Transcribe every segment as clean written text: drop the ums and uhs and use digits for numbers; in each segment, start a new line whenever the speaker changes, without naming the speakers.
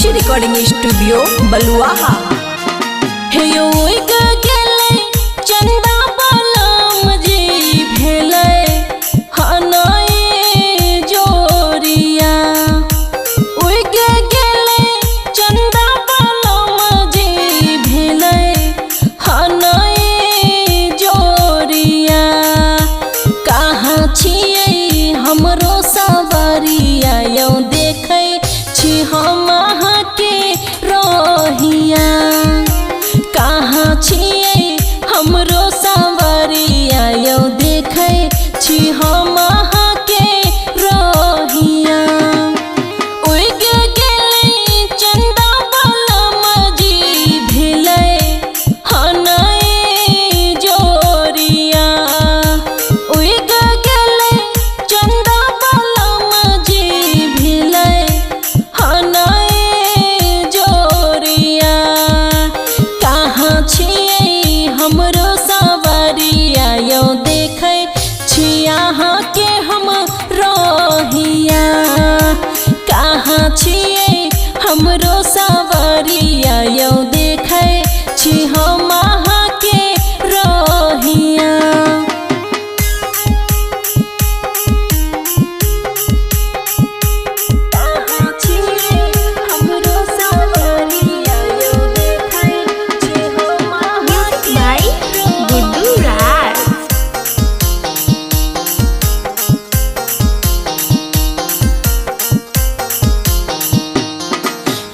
खुशी recording studio बलुआहा।
हे यो गेले चंदा बलम जी भेले हनई जोरिया। गेले चंदा बलम जी भेले हनई जोरिया। कहाँ छियै हमरो सवरिया यौ देखै छी हम अहाँ के रहिया। कहाँ छियै हमरो सवरिया यौ देखै छी हम अहाँ के रहिया। उग गेलै चंदा बलम जी भेलै हनई जोरिया। उग गेलै चंदा बलम जी भेलै हनई जोरिया। कहाँ छियै हमरो सवरिया यौ देखै छी अहाँ के हम रहिया। कहाँ छियै हमरो सवरिया यौ देखै छी हम अहाँ के रहिया।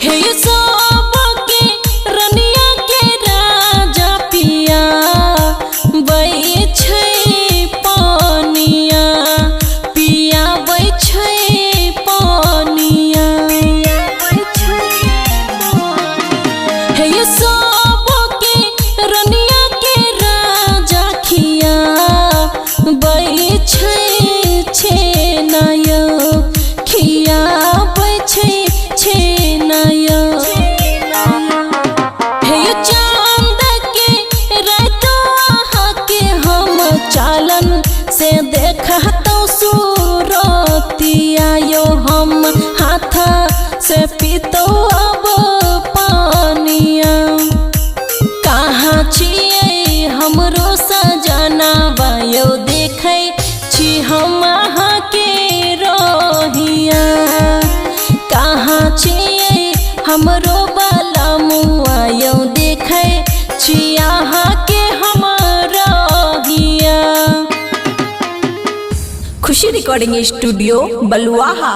हे सबके रनिया के राजा पिया बै छै पानिया। पिया बै छै पानिया। हे सबके रनिया के राजा खिया बै छै छेनाया। खिया बै छै छेनाया। हे चांद के रातो अहाँ के हम चालन से देखतौ सूरतिया यौ हम हाथ से पीतौ अब पानिया। कहाँ छियै हमरो सजनवा यौ देखै छी हम अहाँ के रहिया। कहाँ छियै हमरो बलमुआ यौ देखै छी अहाँ के हम रहिया।
खुशी रिकॉर्डिंग स्टूडियो बलुआहा।